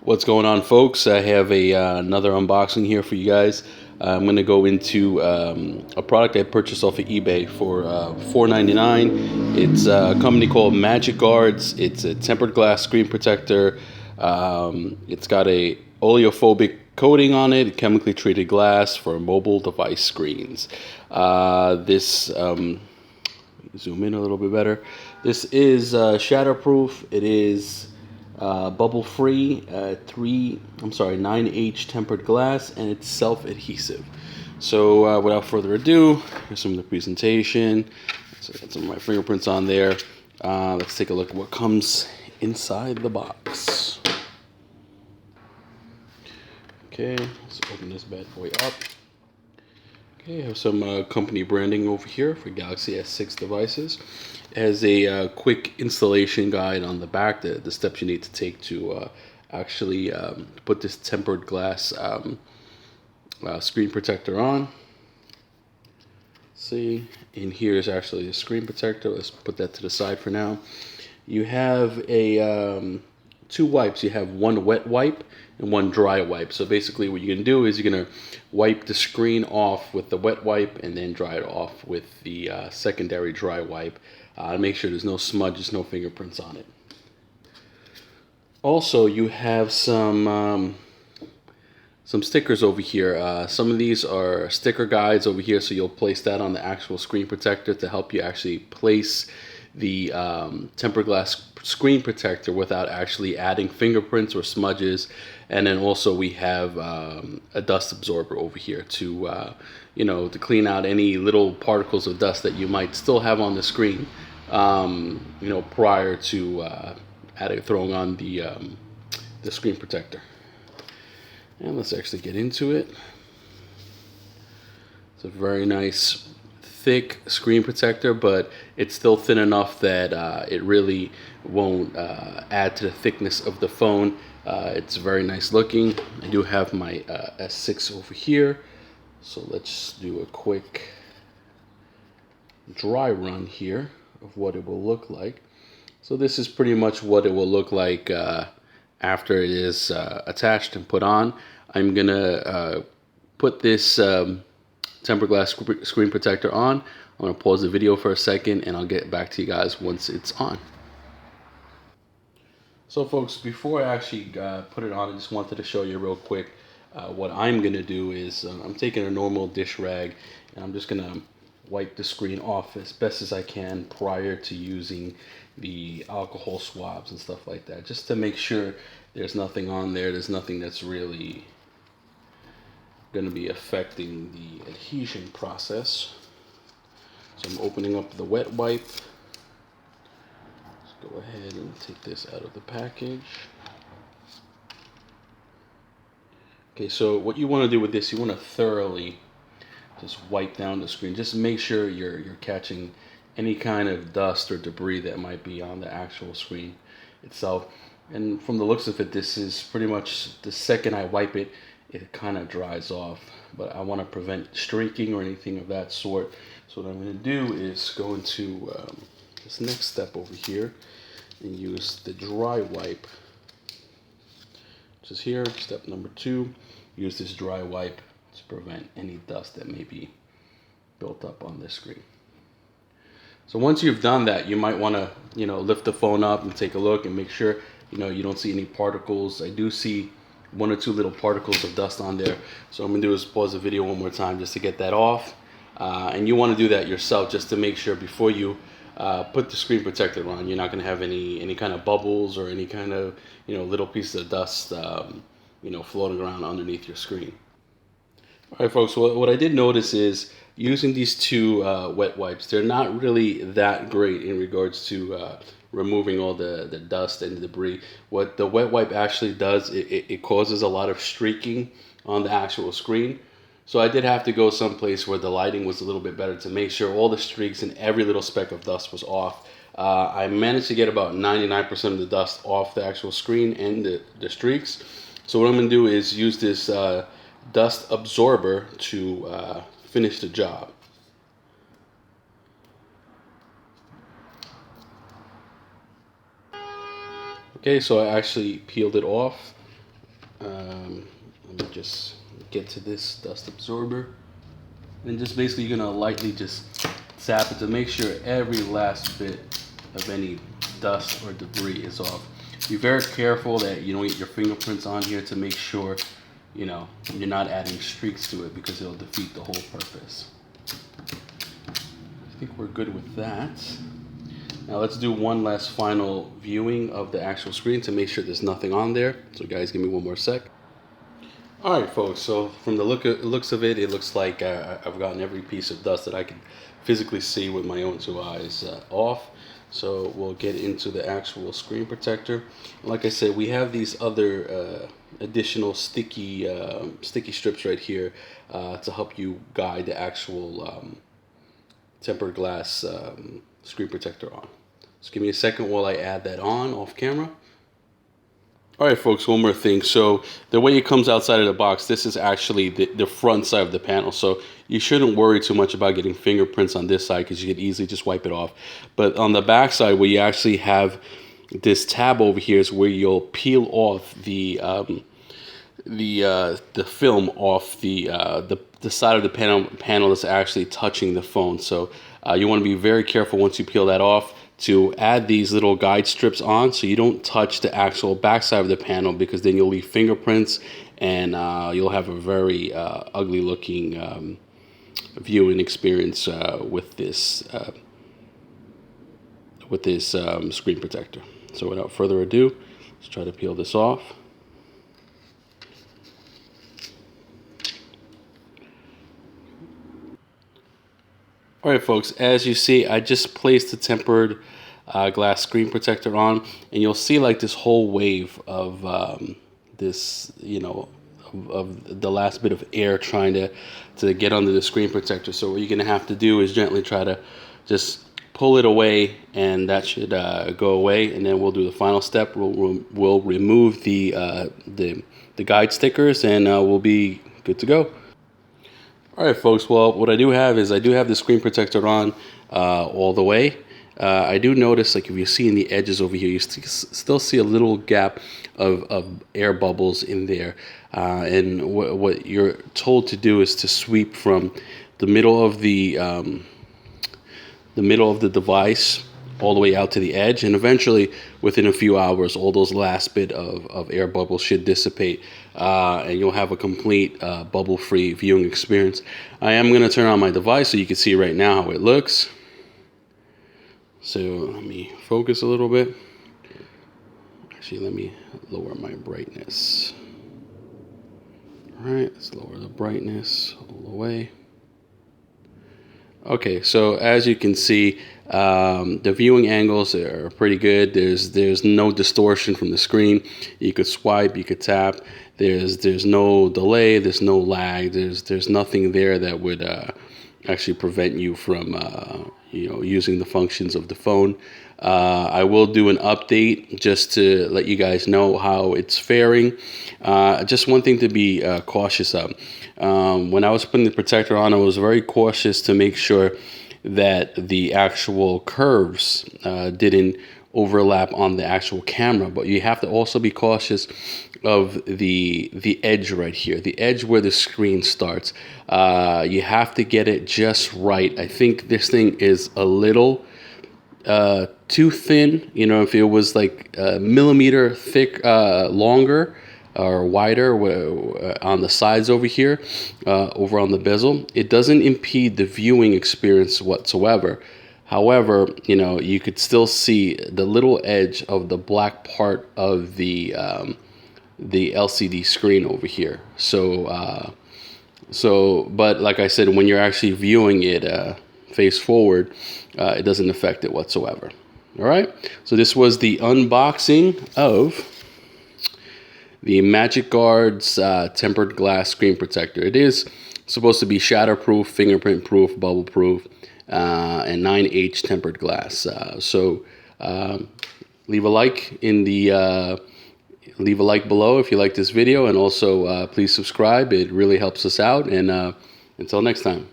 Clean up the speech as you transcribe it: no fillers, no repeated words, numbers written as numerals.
What's going on, folks? I have another unboxing here for you guys. I'm going to go into a product I purchased off of eBay for $4.99. It's a company called MagicGuardz. It's a tempered glass screen protector. It's got a oleophobic coating on it, chemically treated glass for mobile device screens. This zoom in a little bit better. This is shatterproof. It is bubble free, 9H tempered glass, and it's self-adhesive. So without further ado, here's some of the presentation. So I got some of my fingerprints on there. Let's take a look at what comes inside the box. Okay, let's open this bad boy up. Okay, I have some company branding over here for Galaxy S6 devices. It has a quick installation guide on the back, the steps you need to take to actually put this tempered glass screen protector on. See, in here is actually a screen protector. Let's put that to the side for now. You have a two wipes. You have one wet wipe and one dry wipe. So basically what you're going to do is you're going to wipe the screen off with the wet wipe and then dry it off with the secondary dry wipe to make sure there's no smudges, no fingerprints on it. Also, you have some stickers over here. Some of these are sticker guides over here, so you'll place that on the actual screen protector to help you actually place the tempered glass screen protector without actually adding fingerprints or smudges. And then also we have a dust absorber over here to to clean out any little particles of dust that you might still have on the screen prior to throwing on the screen protector. And let's actually get into it. It's a very nice thick screen protector, but it's still thin enough that it really won't add to the thickness of the phone. It's very nice looking. I do have my S6 over here, so let's do a quick dry run here of what it will look like. So this is pretty much what it will look like after it is attached and put on. I'm gonna put this tempered glass screen protector on. I'm gonna pause the video for a second and I'll get back to you guys once it's on. So folks, before I actually put it on, I just wanted to show you real quick what I'm gonna do is I'm taking a normal dish rag and I'm just gonna wipe the screen off as best as I can prior to using the alcohol swabs and stuff like that, just to make sure there's nothing on there, there's nothing that's really going to be affecting the adhesion process. So I'm opening up the wet wipe. Let's go ahead and take this out of the package. Okay, so what you want to do with this, you want to thoroughly just wipe down the screen. Just make sure you're catching any kind of dust or debris that might be on the actual screen itself. And from the looks of it, this is pretty much the second I wipe it, it kind of dries off. But I want to prevent streaking or anything of that sort. So what I'm going to do is go into this next step over here and use the dry wipe, which is here, step number 2. Use this dry wipe to prevent any dust that may be built up on this screen. So once you've done that, you might want to, lift the phone up and take a look and make sure, you don't see any particles. I do see 1 or 2 little particles of dust on there. So what I'm going to do is pause the video one more time just to get that off. And you want to do that yourself just to make sure before you put the screen protector on, you're not going to have any kind of bubbles or any kind of, little pieces of dust, floating around underneath your screen. All right, folks, what I did notice is using these 2 wet wipes, they're not really that great in regards to removing all the dust and the debris. What the wet wipe actually does, it causes a lot of streaking on the actual screen. So I did have to go someplace where the lighting was a little bit better to make sure all the streaks and every little speck of dust was off. I managed to get about 99% of the dust off the actual screen and the streaks. So what I'm going to do is use this dust absorber to finish the job. Okay, so I actually peeled it off. just get to this dust absorber, and just basically you're gonna lightly just tap it to make sure every last bit of any dust or debris is off. Be very careful that you don't get your fingerprints on here to make sure, you know, you're not adding streaks to it, because it'll defeat the whole purpose. I think we're good with that. Now let's do one last final viewing of the actual screen to make sure there's nothing on there. So guys, give me one more sec. All right, folks, so from the looks of it, it looks like I've gotten every piece of dust that I can physically see with my own two eyes off. So we'll get into the actual screen protector. Like I said, we have these other additional sticky strips right here to help you guide the actual tempered glass screen protector on. So give me a second while I add that on off camera. All right, folks, one more thing. So the way it comes outside of the box, this is actually the front side of the panel. So you shouldn't worry too much about getting fingerprints on this side, because you can easily just wipe it off. But on the back side, where you actually have this tab over here, is where you'll peel off the film off the side of the panel that's actually touching the phone. So you want to be very careful once you peel that off to add these little guide strips on, so you don't touch the actual backside of the panel, because then you'll leave fingerprints, and you'll have a very ugly looking viewing experience with this screen protector. So without further ado, let's try to peel this off. All right, folks, as you see, I just placed the tempered glass screen protector on, and you'll see like this whole wave of this, you know, of the last bit of air trying to get under the screen protector. So what you're gonna have to do is gently try to just pull it away, and that should go away. And then we'll do the final step. We'll remove the guide stickers, and we'll be good to go. All right, folks, well, what I do have is I do have the screen protector on all the way. I do notice, like if you see in the edges over here, you still see a little gap of air bubbles in there. And what you're told to do is to sweep from the middle of the device all the way out to the edge, and eventually within a few hours all those last bit of air bubbles should dissipate, and you'll have a complete bubble-free viewing experience. I am going to turn on my device so you can see right now how it looks. So let me focus a little bit. Actually, let me lower my brightness. All right, let's lower the brightness all the way. Okay, so as you can see, the viewing angles are pretty good. There's no distortion from the screen. You could swipe, you could tap. There's no delay. There's no lag. There's nothing there that would actually prevent you from using the functions of the phone. I will do an update just to let you guys know how it's faring. Just one thing to be cautious of. When I was putting the protector on, I was very cautious to make sure that the actual curves didn't overlap on the actual camera. But you have to also be cautious of the edge right here, the edge where the screen starts. You have to get it just right. I think this thing is a little too thin. You know, if it was like a millimeter thick, longer or wider on the sides over here, over on the bezel, it doesn't impede the viewing experience whatsoever. However, you know, you could still see the little edge of the black part of the LCD screen over here. So but like I said, when you're actually viewing it face forward, it doesn't affect it whatsoever. All right, so this was the unboxing of the MagicGuardz tempered glass screen protector. It is supposed to be shatterproof, fingerprint proof, bubble proof, and 9H tempered glass. So leave a like leave a like below if you like this video, and also please subscribe. It really helps us out, and until next time.